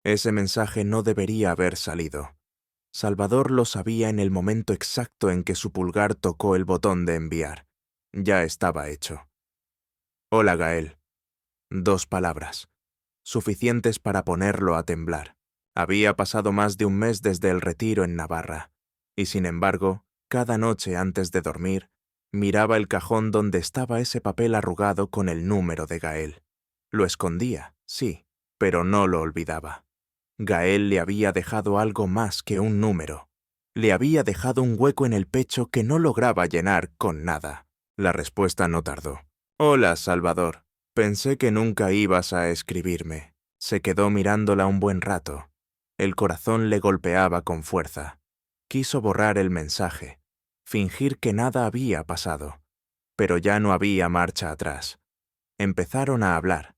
Ese mensaje no debería haber salido. Salvador lo sabía en el momento exacto en que su pulgar tocó el botón de enviar. Ya estaba hecho. Hola, Gael. 2 palabras, suficientes para ponerlo a temblar. Había pasado más de un mes desde el retiro en Navarra, y sin embargo, cada noche antes de dormir, miraba el cajón donde estaba ese papel arrugado con el número de Gael. Lo escondía, sí, pero no lo olvidaba. Gael le había dejado algo más que un número. Le había dejado un hueco en el pecho que no lograba llenar con nada. La respuesta no tardó. Hola, Salvador. Pensé que nunca ibas a escribirme. Se quedó mirándola un buen rato. El corazón le golpeaba con fuerza. Quiso borrar el mensaje, fingir que nada había pasado. Pero ya no había marcha atrás. Empezaron a hablar.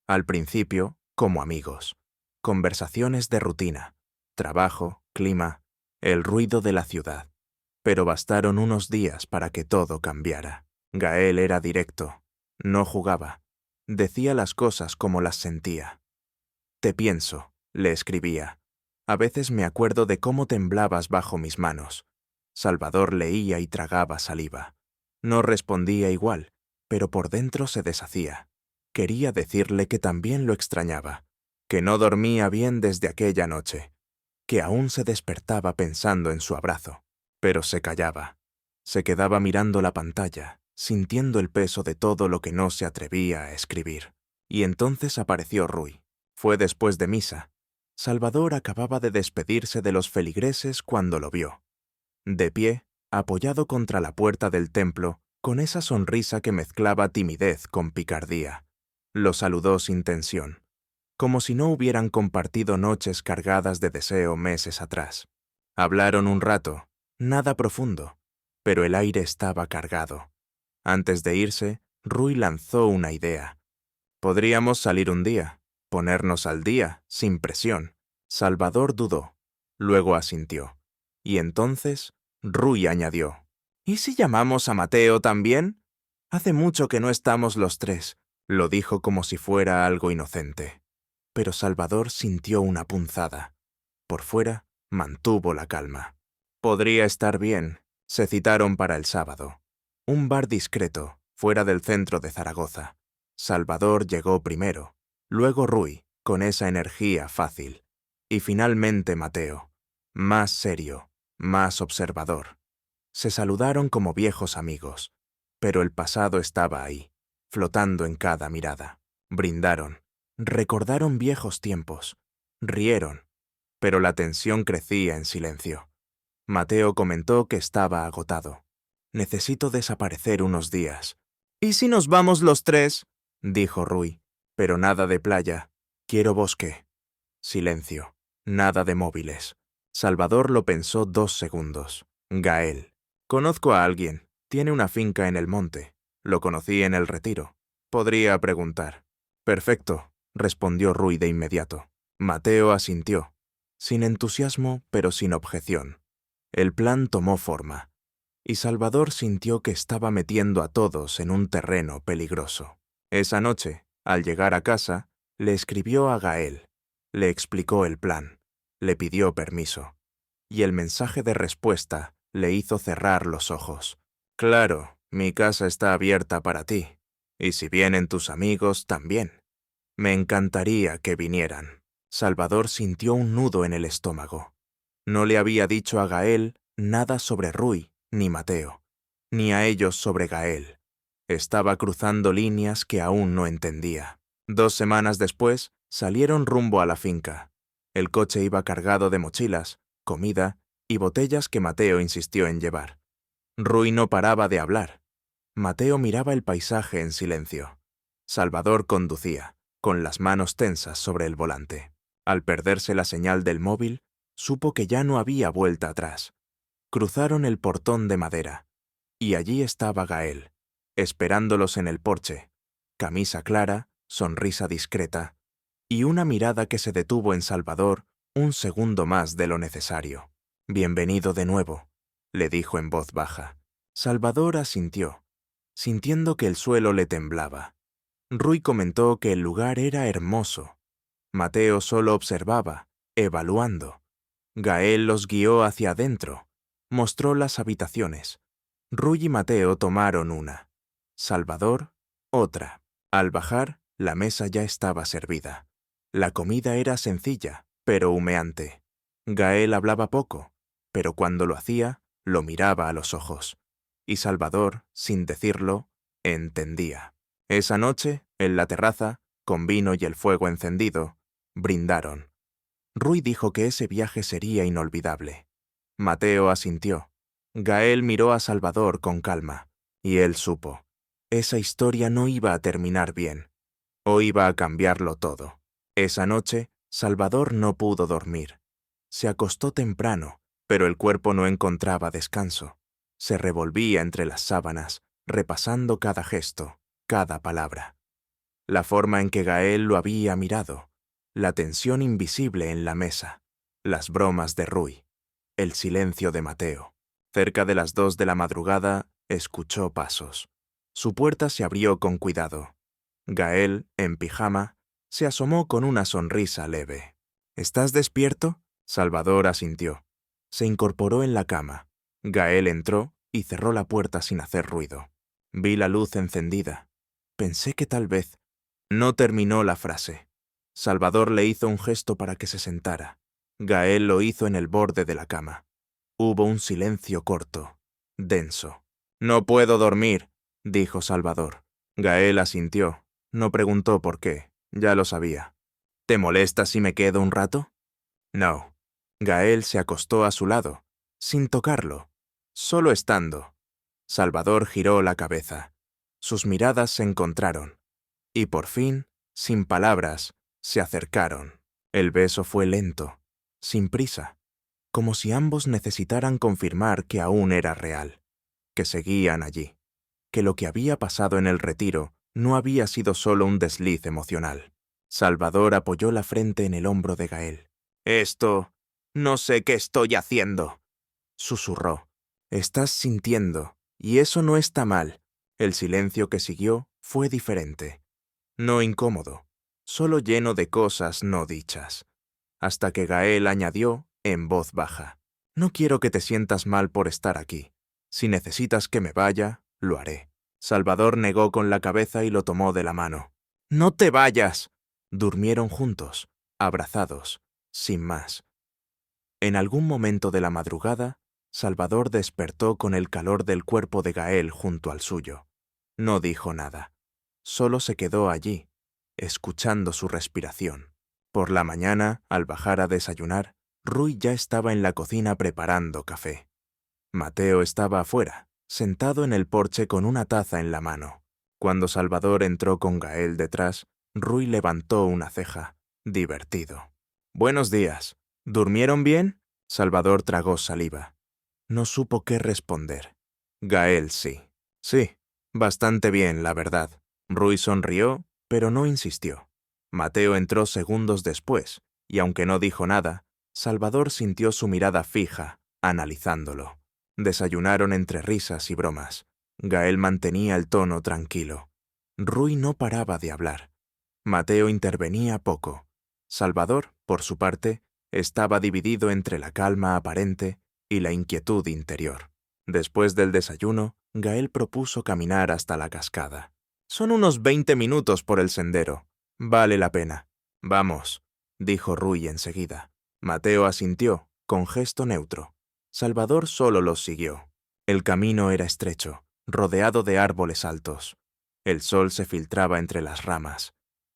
Al principio, como amigos. Conversaciones de rutina. Trabajo, clima, el ruido de la ciudad. Pero bastaron unos días para que todo cambiara. Gael era directo. No jugaba. Decía las cosas como las sentía. Te pienso, le escribía. A veces me acuerdo de cómo temblabas bajo mis manos. Salvador leía y tragaba saliva. No respondía igual, pero por dentro se deshacía. Quería decirle que también lo extrañaba, que no dormía bien desde aquella noche, que aún se despertaba pensando en su abrazo. Pero se callaba. Se quedaba mirando la pantalla, sintiendo el peso de todo lo que no se atrevía a escribir. Y entonces apareció Rui. Fue después de misa. Salvador acababa de despedirse de los feligreses cuando lo vio. De pie, apoyado contra la puerta del templo, con esa sonrisa que mezclaba timidez con picardía. Lo saludó sin tensión, como si no hubieran compartido noches cargadas de deseo meses atrás. Hablaron un rato, nada profundo, pero el aire estaba cargado. Antes de irse, Rui lanzó una idea. Podríamos salir un día, ponernos al día, sin presión. Salvador dudó, luego asintió. Y entonces, Rui añadió, ¿y si llamamos a Mateo también? Hace mucho que no estamos los tres. Lo dijo como si fuera algo inocente. Pero Salvador sintió una punzada. Por fuera, mantuvo la calma. Podría estar bien. Se citaron para el sábado. Un bar discreto, fuera del centro de Zaragoza. Salvador llegó primero, luego Rui, con esa energía fácil, y finalmente Mateo, más serio, más observador. Se saludaron como viejos amigos, pero el pasado estaba ahí, flotando en cada mirada. Brindaron, recordaron viejos tiempos, rieron, pero la tensión crecía en silencio. Mateo comentó que estaba agotado. Necesito desaparecer unos días. ¿Y si nos vamos los tres? Dijo Rui. Pero nada de playa. Quiero bosque. Silencio. Nada de móviles. Salvador lo pensó 2 segundos. Gael. Conozco a alguien. Tiene una finca en el monte. Lo conocí en el retiro. Podría preguntar. Perfecto, respondió Rui de inmediato. Mateo asintió. Sin entusiasmo, pero sin objeción. El plan tomó forma, y Salvador sintió que estaba metiendo a todos en un terreno peligroso. Esa noche, al llegar a casa, le escribió a Gael, le explicó el plan, le pidió permiso, y el mensaje de respuesta le hizo cerrar los ojos. Claro, mi casa está abierta para ti, y si vienen tus amigos, también. Me encantaría que vinieran. Salvador sintió un nudo en el estómago. No le había dicho a Gael nada sobre Rui ni Mateo, ni a ellos sobre Gael. Estaba cruzando líneas que aún no entendía. 2 semanas después, salieron rumbo a la finca. El coche iba cargado de mochilas, comida y botellas que Mateo insistió en llevar. Rui no paraba de hablar. Mateo miraba el paisaje en silencio. Salvador conducía, con las manos tensas sobre el volante. Al perderse la señal del móvil, supo que ya no había vuelta atrás. Cruzaron el portón de madera, y allí estaba Gael, esperándolos en el porche, camisa clara, sonrisa discreta, y una mirada que se detuvo en Salvador un segundo más de lo necesario. Bienvenido de nuevo, le dijo en voz baja. Salvador asintió, sintiendo que el suelo le temblaba. Rui comentó que el lugar era hermoso. Mateo solo observaba, evaluando. Gael los guió hacia adentro. Mostró las habitaciones. Ruy y Mateo tomaron una. Salvador, otra. Al bajar, la mesa ya estaba servida. La comida era sencilla, pero humeante. Gael hablaba poco, pero cuando lo hacía, lo miraba a los ojos. Y Salvador, sin decirlo, entendía. Esa noche, en la terraza, con vino y el fuego encendido, brindaron. Ruy dijo que ese viaje sería inolvidable. Mateo asintió. Gael miró a Salvador con calma, y él supo. Esa historia no iba a terminar bien, o iba a cambiarlo todo. Esa noche, Salvador no pudo dormir. Se acostó temprano, pero el cuerpo no encontraba descanso. Se revolvía entre las sábanas, repasando cada gesto, cada palabra. La forma en que Gael lo había mirado, la tensión invisible en la mesa, las bromas de Ruy, el silencio de Mateo. Cerca de las 2 de la madrugada, escuchó pasos. Su puerta se abrió con cuidado. Gael, en pijama, se asomó con una sonrisa leve. ¿Estás despierto? Salvador asintió. Se incorporó en la cama. Gael entró y cerró la puerta sin hacer ruido. Vi la luz encendida. Pensé que tal vez... No terminó la frase. Salvador le hizo un gesto para que se sentara. Gael lo hizo en el borde de la cama. Hubo un silencio corto, denso. «No puedo dormir», dijo Salvador. Gael asintió. No preguntó por qué, ya lo sabía. «¿Te molesta si me quedo un rato?» No. Gael se acostó a su lado, sin tocarlo, solo estando. Salvador giró la cabeza. Sus miradas se encontraron. Y por fin, sin palabras, se acercaron. El beso fue lento, sin prisa, como si ambos necesitaran confirmar que aún era real, que seguían allí, que lo que había pasado en el retiro no había sido solo un desliz emocional. Salvador apoyó la frente en el hombro de Gael. «Esto... no sé qué estoy haciendo», susurró. «Estás sintiendo, y eso no está mal». El silencio que siguió fue diferente. No incómodo, solo lleno de cosas no dichas. Hasta que Gael añadió, en voz baja, «No quiero que te sientas mal por estar aquí. Si necesitas que me vaya, lo haré». Salvador negó con la cabeza y lo tomó de la mano. «¡No te vayas!». Durmieron juntos, abrazados, sin más. En algún momento de la madrugada, Salvador despertó con el calor del cuerpo de Gael junto al suyo. No dijo nada. Solo se quedó allí, escuchando su respiración. Por la mañana, al bajar a desayunar, Ruy ya estaba en la cocina preparando café. Mateo estaba afuera, sentado en el porche con una taza en la mano. Cuando Salvador entró con Gael detrás, Ruy levantó una ceja, divertido. «Buenos días. ¿Durmieron bien?». Salvador tragó saliva. No supo qué responder. Gael sí. «Sí, bastante bien, la verdad». Ruy sonrió, pero no insistió. Mateo entró segundos después, y aunque no dijo nada, Salvador sintió su mirada fija, analizándolo. Desayunaron entre risas y bromas. Gael mantenía el tono tranquilo. Ruy no paraba de hablar. Mateo intervenía poco. Salvador, por su parte, estaba dividido entre la calma aparente y la inquietud interior. Después del desayuno, Gael propuso caminar hasta la cascada. «Son unos 20 minutos por el sendero. Vale la pena». «Vamos», dijo Ruy enseguida. Mateo asintió, con gesto neutro. Salvador solo los siguió. El camino era estrecho, rodeado de árboles altos. El sol se filtraba entre las ramas.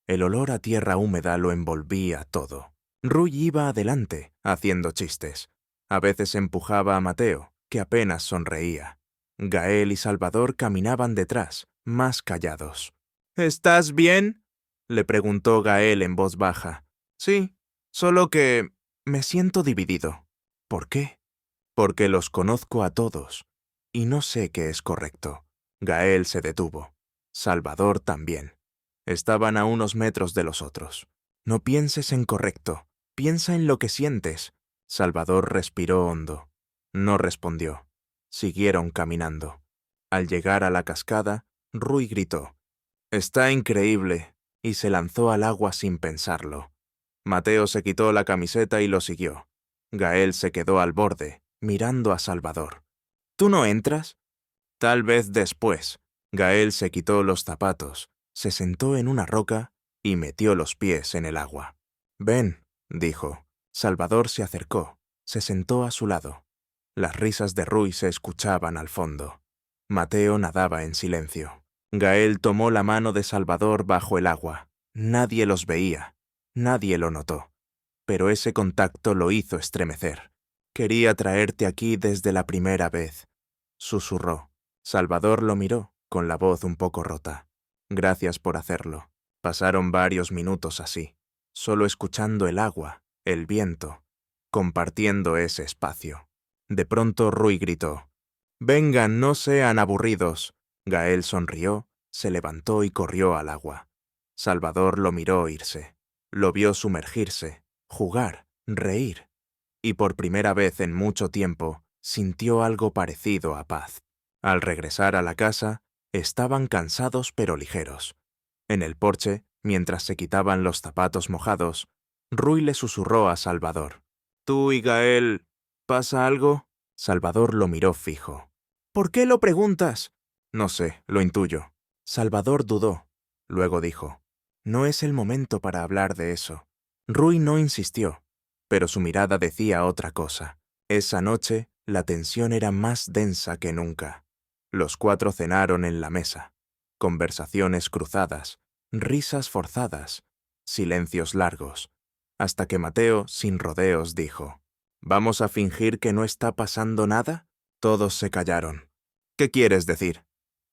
El olor a tierra húmeda lo envolvía todo. Ruy iba adelante, haciendo chistes. A veces empujaba a Mateo, que apenas sonreía. Gael y Salvador caminaban detrás, más callados. «¿Estás bien?», le preguntó Gael en voz baja. «Sí, solo que me siento dividido». «¿Por qué?». «Porque los conozco a todos, y no sé qué es correcto». Gael se detuvo. Salvador también. Estaban a unos metros de los otros. «No pienses en correcto, piensa en lo que sientes». Salvador respiró hondo. No respondió. Siguieron caminando. Al llegar a la cascada, Ruy gritó: «Está increíble», y se lanzó al agua sin pensarlo. Mateo se quitó la camiseta y lo siguió. Gael se quedó al borde, mirando a Salvador. ¿Tú no entras? Tal vez después. Gael se quitó los zapatos, se sentó en una roca y metió los pies en el agua. Ven, dijo. Salvador se acercó, se sentó a su lado. Las risas de Rui se escuchaban al fondo. Mateo nadaba en silencio. Gael tomó la mano de Salvador bajo el agua. Nadie los veía, nadie lo notó. Pero ese contacto lo hizo estremecer. Quería traerte aquí desde la primera vez, susurró. Salvador lo miró, con la voz un poco rota. Gracias por hacerlo. Pasaron varios minutos así, solo escuchando el agua, el viento, compartiendo ese espacio. De pronto Rui gritó. «Vengan, no sean aburridos». Gael sonrió, se levantó y corrió al agua. Salvador lo miró irse. Lo vio sumergirse, jugar, reír. Y por primera vez en mucho tiempo, sintió algo parecido a paz. Al regresar a la casa, estaban cansados pero ligeros. En el porche, mientras se quitaban los zapatos mojados, Rui le susurró a Salvador. «¿Tú y Gael, pasa algo?» Salvador lo miró fijo. «¿Por qué lo preguntas?» «No sé, lo intuyo». Salvador dudó. Luego dijo. «No es el momento para hablar de eso». Rui no insistió, pero su mirada decía otra cosa. Esa noche, la tensión era más densa que nunca. Los cuatro cenaron en la mesa. Conversaciones cruzadas, risas forzadas, silencios largos, hasta que Mateo, sin rodeos, dijo: «¿Vamos a fingir que no está pasando nada?» Todos se callaron. «¿Qué quieres decir?»,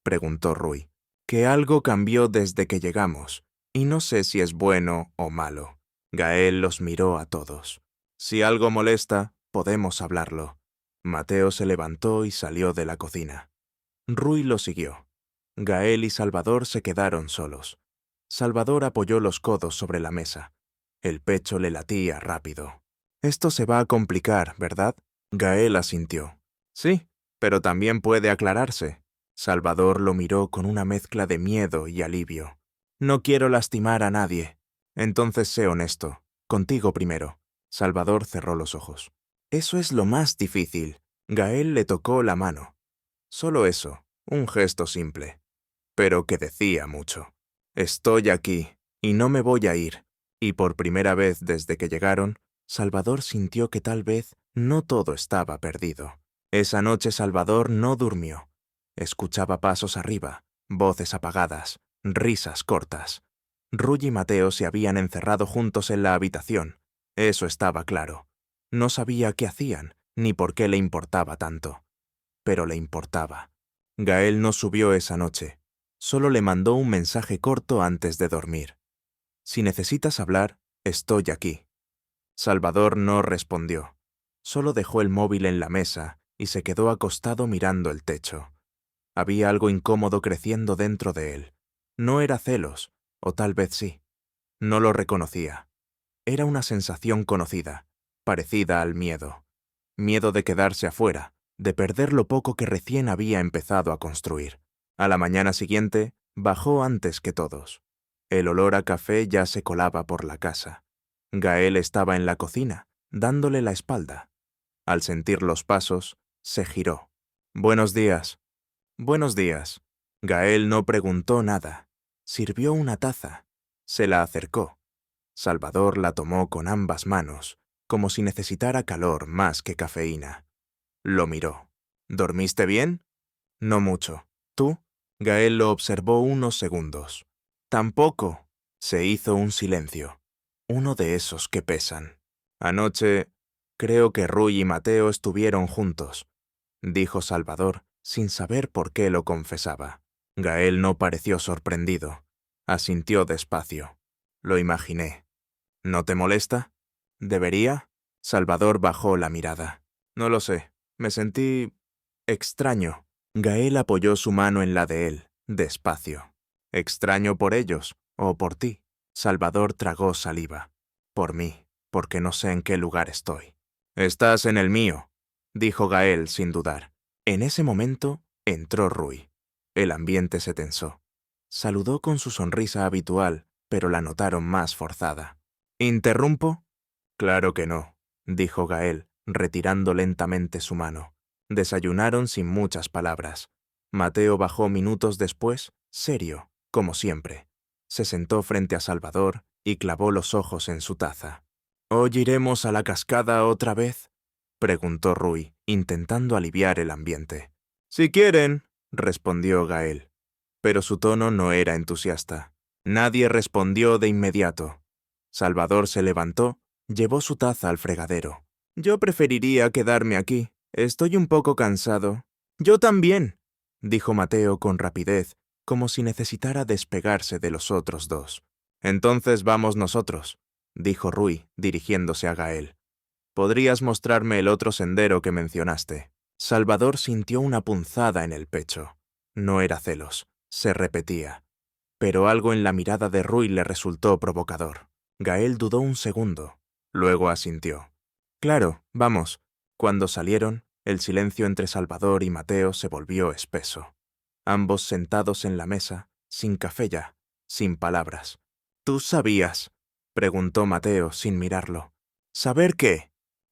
preguntó Rui. «Que algo cambió desde que llegamos, y no sé si es bueno o malo». Gael los miró a todos. «Si algo molesta, podemos hablarlo». Mateo se levantó y salió de la cocina. Rui lo siguió. Gael y Salvador se quedaron solos. Salvador apoyó los codos sobre la mesa. El pecho le latía rápido. «Esto se va a complicar, ¿verdad?» Gael asintió. «Sí, pero también puede aclararse». Salvador lo miró con una mezcla de miedo y alivio. «No quiero lastimar a nadie. Entonces sé honesto. Contigo primero». Salvador cerró los ojos. «Eso es lo más difícil». Gael le tocó la mano. Solo eso, un gesto simple, pero que decía mucho. «Estoy aquí, y no me voy a ir». Y por primera vez desde que llegaron, Salvador sintió que tal vez no todo estaba perdido. Esa noche Salvador no durmió. Escuchaba pasos arriba, voces apagadas, risas cortas. Rui y Mateo se habían encerrado juntos en la habitación. Eso estaba claro. No sabía qué hacían, ni por qué le importaba tanto. Pero le importaba. Gael no subió esa noche. Solo le mandó un mensaje corto antes de dormir. «Si necesitas hablar, estoy aquí». Salvador no respondió. Solo dejó el móvil en la mesa y se quedó acostado mirando el techo. Había algo incómodo creciendo dentro de él. No era celos, o tal vez sí. No lo reconocía. Era una sensación conocida, parecida al miedo. Miedo de quedarse afuera, de perder lo poco que recién había empezado a construir. A la mañana siguiente, bajó antes que todos. El olor a café ya se colaba por la casa. Gael estaba en la cocina, dándole la espalda. Al sentir los pasos, se giró. «Buenos días». «Buenos días». Gael no preguntó nada. Sirvió una taza. Se la acercó. Salvador la tomó con ambas manos, como si necesitara calor más que cafeína. Lo miró. «¿Dormiste bien?» «No mucho. ¿Tú?» Gael lo observó unos segundos. «Tampoco». Se hizo un silencio. Uno de esos que pesan. «Anoche, creo que Rui y Mateo estuvieron juntos», dijo Salvador, sin saber por qué lo confesaba. Gael no pareció sorprendido. Asintió despacio. «Lo imaginé». «¿No te molesta?» «¿Debería?» Salvador bajó la mirada. «No lo sé. Me sentí extraño». Gael apoyó su mano en la de él, despacio. «¿Extraño por ellos o por ti?» Salvador tragó saliva. «Por mí, porque no sé en qué lugar estoy». «Estás en el mío», dijo Gael sin dudar. En ese momento entró Rui. El ambiente se tensó. Saludó con su sonrisa habitual, pero la notaron más forzada. ¿Interrumpo? Claro que no, dijo Gael, retirando lentamente su mano. Desayunaron sin muchas palabras. Mateo bajó minutos después, serio, como siempre. Se sentó frente a Salvador y clavó los ojos en su taza. ¿Hoy iremos a la cascada otra vez?, preguntó Rui, intentando aliviar el ambiente. Si quieren, respondió Gael. Pero su tono no era entusiasta. Nadie respondió de inmediato. Salvador se levantó, llevó su taza al fregadero. Yo preferiría quedarme aquí. Estoy un poco cansado. Yo también, dijo Mateo con rapidez, como si necesitara despegarse de los otros dos. Entonces vamos nosotros, dijo Rui, dirigiéndose a Gael. ¿Podrías mostrarme el otro sendero que mencionaste? Salvador sintió una punzada en el pecho. No era celos, se repetía. Pero algo en la mirada de Rui le resultó provocador. Gael dudó un segundo, luego asintió. Claro, vamos. Cuando salieron, el silencio entre Salvador y Mateo se volvió espeso. Ambos sentados en la mesa, sin café ya, sin palabras. ¿Tú sabías?, preguntó Mateo sin mirarlo. ¿Saber qué?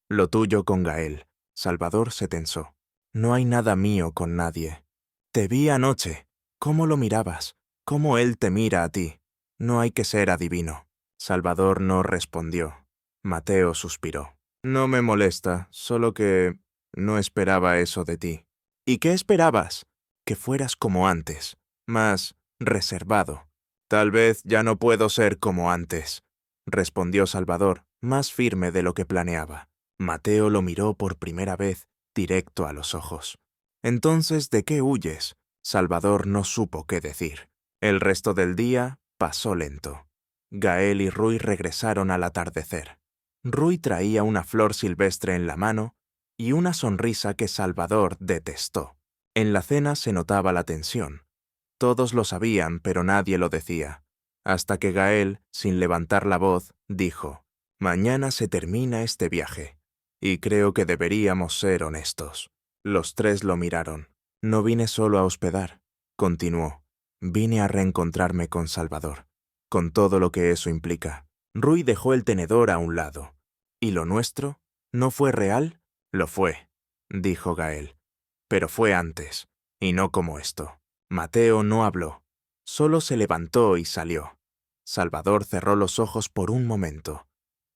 Lo tuyo con Gael. Salvador se tensó. No hay nada mío con nadie. Te vi anoche. ¿Cómo lo mirabas? ¿Cómo él te mira a ti? No hay que ser adivino. Salvador no respondió. Mateo suspiró. No me molesta, solo que no esperaba eso de ti. ¿Y qué esperabas? Que fueras como antes, más reservado. Tal vez ya no puedo ser como antes, respondió Salvador, más firme de lo que planeaba. Mateo lo miró por primera vez, directo a los ojos. Entonces, ¿de qué huyes? Salvador no supo qué decir. El resto del día pasó lento. Gael y Rui regresaron al atardecer. Rui traía una flor silvestre en la mano y una sonrisa que Salvador detestó. En la cena se notaba la tensión. Todos lo sabían, pero nadie lo decía. Hasta que Gael, sin levantar la voz, dijo: «Mañana se termina este viaje, y creo que deberíamos ser honestos». Los tres lo miraron. «No vine solo a hospedar», continuó. «Vine a reencontrarme con Salvador, con todo lo que eso implica». Rui dejó el tenedor a un lado. «¿Y lo nuestro? ¿No fue real?» «Lo fue», dijo Gael. «Pero fue antes, y no como esto». Mateo no habló. Solo se levantó y salió. Salvador cerró los ojos por un momento.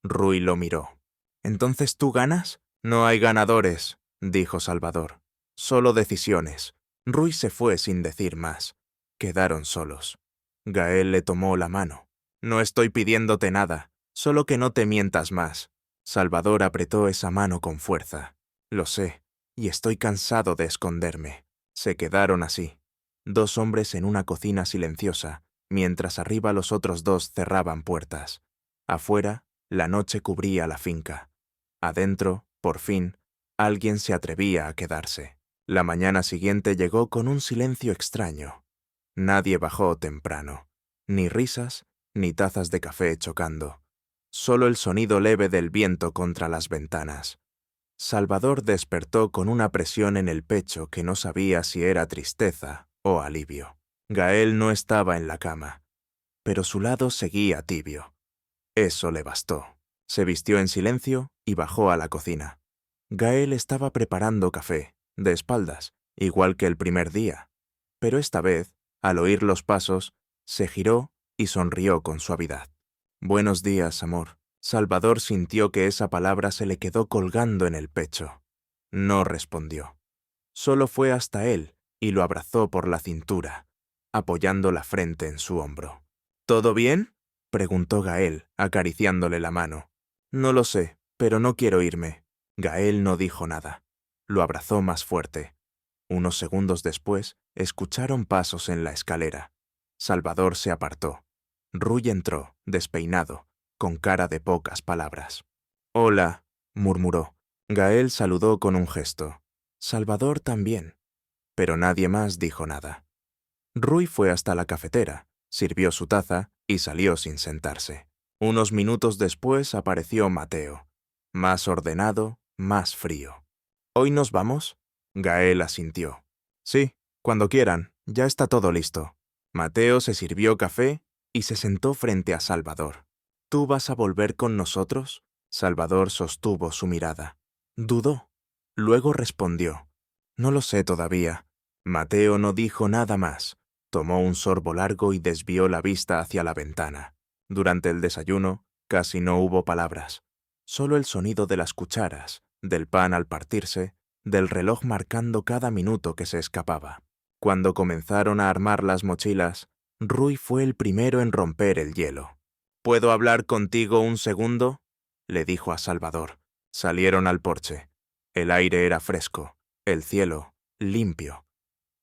Rui lo miró. «¿Entonces tú ganas?» «No hay ganadores», dijo Salvador. «Solo decisiones». Rui se fue sin decir más. Quedaron solos. Gael le tomó la mano. «No estoy pidiéndote nada, solo que no te mientas más». Salvador apretó esa mano con fuerza. «Lo sé, y estoy cansado de esconderme». Se quedaron así. Dos hombres en una cocina silenciosa, mientras arriba los otros dos cerraban puertas. Afuera, la noche cubría la finca. Adentro, por fin, alguien se atrevía a quedarse. La mañana siguiente llegó con un silencio extraño. Nadie bajó temprano. Ni risas, ni tazas de café chocando. Solo el sonido leve del viento contra las ventanas. Salvador despertó con una presión en el pecho que no sabía si era tristeza o alivio. Gael no estaba en la cama, pero su lado seguía tibio. Eso le bastó. Se vistió en silencio y bajó a la cocina. Gael estaba preparando café, de espaldas, igual que el primer día. Pero esta vez, al oír los pasos, se giró y sonrió con suavidad. «Buenos días, amor». Salvador sintió que esa palabra se le quedó colgando en el pecho. No respondió. Solo fue hasta él y lo abrazó por la cintura, apoyando la frente en su hombro. «¿Todo bien?», preguntó Gael, acariciándole la mano. «No lo sé, pero no quiero irme». Gael no dijo nada. Lo abrazó más fuerte. Unos segundos después, escucharon pasos en la escalera. Salvador se apartó. Rui entró, despeinado, con cara de pocas palabras. «Hola», murmuró. Gael saludó con un gesto. Salvador también. Pero nadie más dijo nada. Rui fue hasta la cafetera, sirvió su taza y salió sin sentarse. Unos minutos después apareció Mateo. Más ordenado, más frío. «¿Hoy nos vamos?», Gael asintió. «Sí, cuando quieran, ya está todo listo». Mateo se sirvió café y se sentó frente a Salvador. ¿Tú vas a volver con nosotros? Salvador sostuvo su mirada. Dudó. Luego respondió. No lo sé todavía. Mateo no dijo nada más. Tomó un sorbo largo y desvió la vista hacia la ventana. Durante el desayuno, casi no hubo palabras. Solo el sonido de las cucharas, del pan al partirse, del reloj marcando cada minuto que se escapaba. Cuando comenzaron a armar las mochilas, Rui fue el primero en romper el hielo. ¿Puedo hablar contigo un segundo?, le dijo a Salvador. Salieron al porche. El aire era fresco, el cielo limpio.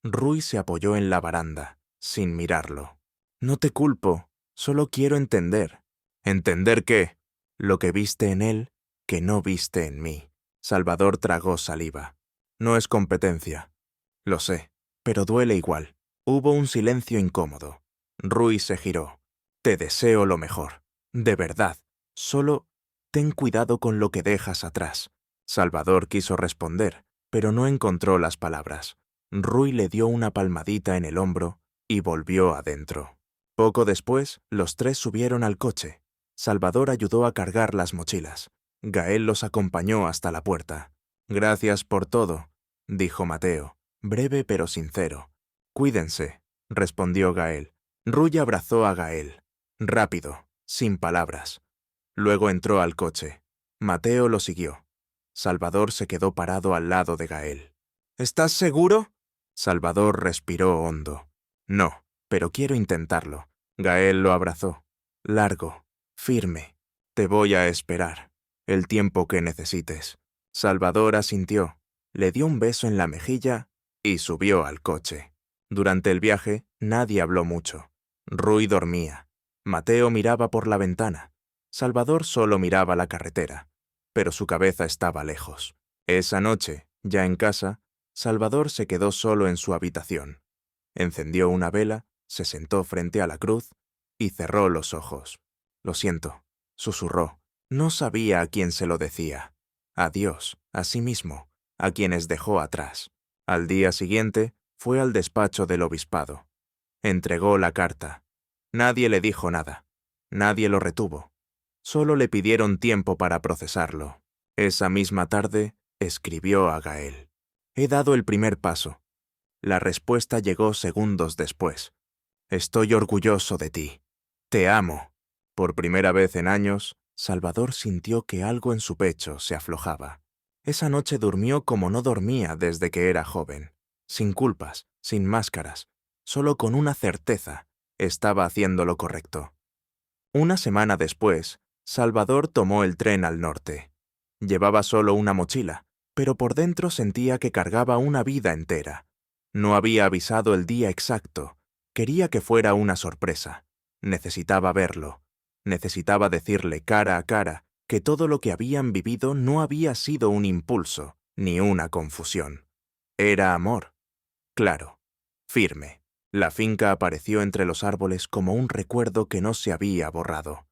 Rui se apoyó en la baranda, sin mirarlo. No te culpo, solo quiero entender. ¿Entender qué? Lo que viste en él, que no viste en mí. Salvador tragó saliva. No es competencia. Lo sé, pero duele igual. Hubo un silencio incómodo. Rui se giró. Te deseo lo mejor. De verdad. Solo ten cuidado con lo que dejas atrás. Salvador quiso responder, pero no encontró las palabras. Rui le dio una palmadita en el hombro y volvió adentro. Poco después, los tres subieron al coche. Salvador ayudó a cargar las mochilas. Gael los acompañó hasta la puerta. Gracias por todo, dijo Mateo, breve pero sincero. Cuídense, respondió Gael. Rui abrazó a Gael. Rápido, sin palabras. Luego entró al coche. Mateo lo siguió. Salvador se quedó parado al lado de Gael. ¿Estás seguro? Salvador respiró hondo. No, pero quiero intentarlo. Gael lo abrazó. Largo, firme. Te voy a esperar. El tiempo que necesites. Salvador asintió, le dio un beso en la mejilla y subió al coche. Durante el viaje, nadie habló mucho. Rui dormía. Mateo miraba por la ventana. Salvador solo miraba la carretera, pero su cabeza estaba lejos. Esa noche, ya en casa, Salvador se quedó solo en su habitación. Encendió una vela, se sentó frente a la cruz y cerró los ojos. Lo siento, susurró. No sabía a quién se lo decía. A Dios, a sí mismo, a quienes dejó atrás. Al día siguiente, fue al despacho del obispado. Entregó la carta. Nadie le dijo nada. Nadie lo retuvo. Solo le pidieron tiempo para procesarlo. Esa misma tarde, escribió a Gael. He dado el primer paso. La respuesta llegó segundos después. Estoy orgulloso de ti. Te amo. Por primera vez en años, Salvador sintió que algo en su pecho se aflojaba. Esa noche durmió como no dormía desde que era joven. Sin culpas, sin máscaras, solo con una certeza. Estaba haciendo lo correcto. Una semana después, Salvador tomó el tren al norte. Llevaba solo una mochila, pero por dentro sentía que cargaba una vida entera. No había avisado el día exacto. Quería que fuera una sorpresa. Necesitaba verlo. Necesitaba decirle cara a cara que todo lo que habían vivido no había sido un impulso, ni una confusión. Era amor. Claro. Firme. La finca apareció entre los árboles como un recuerdo que no se había borrado.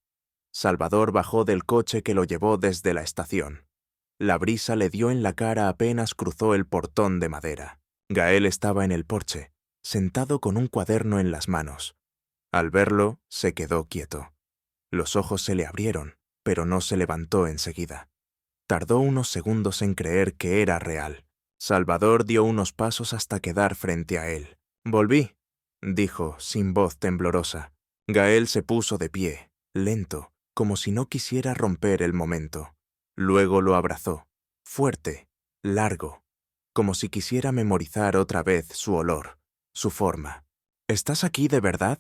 Salvador bajó del coche que lo llevó desde la estación. La brisa le dio en la cara apenas cruzó el portón de madera. Gael estaba en el porche, sentado con un cuaderno en las manos. Al verlo, se quedó quieto. Los ojos se le abrieron, pero no se levantó enseguida. Tardó unos segundos en creer que era real. Salvador dio unos pasos hasta quedar frente a él. «Volví», dijo, sin voz temblorosa. Gael se puso de pie, lento, como si no quisiera romper el momento. Luego lo abrazó, fuerte, largo, como si quisiera memorizar otra vez su olor, su forma. «¿Estás aquí de verdad?»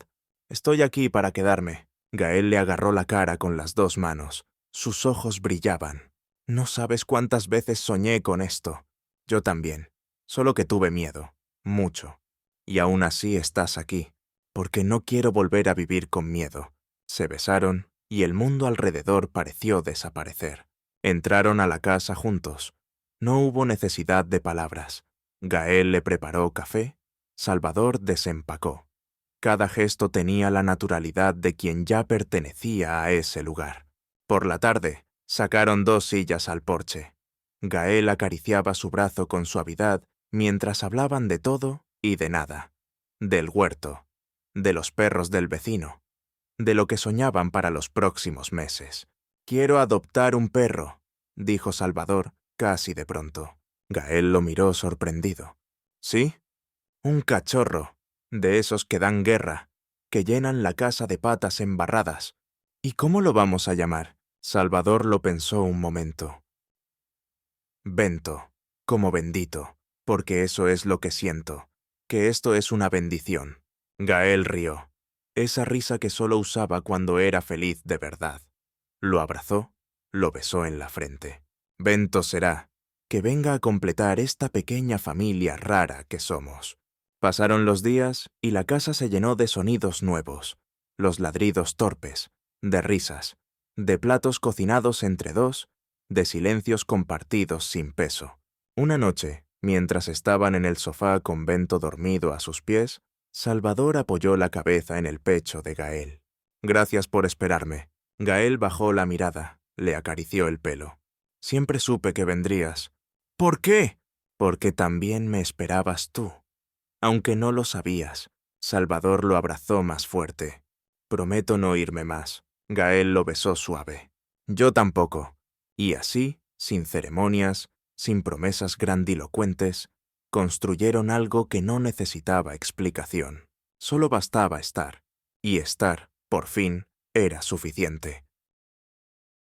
«Estoy aquí para quedarme». Gael le agarró la cara con las dos manos. Sus ojos brillaban. «No sabes cuántas veces soñé con esto. Yo también. Solo que tuve miedo. Mucho. Y aún así estás aquí. Porque no quiero volver a vivir con miedo». Se besaron y el mundo alrededor pareció desaparecer. Entraron a la casa juntos. No hubo necesidad de palabras. Gael le preparó café. Salvador desempacó. Cada gesto tenía la naturalidad de quien ya pertenecía a ese lugar. Por la tarde, sacaron 2 sillas al porche. Gael acariciaba su brazo con suavidad mientras hablaban de todo y de nada. Del huerto, de los perros del vecino, de lo que soñaban para los próximos meses. «Quiero adoptar un perro», dijo Salvador casi de pronto. Gael lo miró sorprendido. «¿Sí? Un cachorro, de esos que dan guerra, que llenan la casa de patas embarradas. ¿Y cómo lo vamos a llamar?» Salvador lo pensó un momento. «Bento, como bendito, porque eso es lo que siento, que esto es una bendición». Gael rió, esa risa que solo usaba cuando era feliz de verdad. Lo abrazó, lo besó en la frente. «Bento será, que venga a completar esta pequeña familia rara que somos». Pasaron los días y la casa se llenó de sonidos nuevos, los ladridos torpes, de risas, de platos cocinados entre dos, de silencios compartidos sin peso. Una noche, mientras estaban en el sofá con Bento dormido a sus pies, Salvador apoyó la cabeza en el pecho de Gael. «Gracias por esperarme». Gael bajó la mirada, le acarició el pelo. «Siempre supe que vendrías». «¿Por qué?» «Porque también me esperabas tú». Aunque no lo sabías, Salvador lo abrazó más fuerte. «Prometo no irme más». Gael lo besó suave. «Yo tampoco». Y así, sin ceremonias, sin promesas grandilocuentes, construyeron algo que no necesitaba explicación. Solo bastaba estar. Y estar, por fin, era suficiente.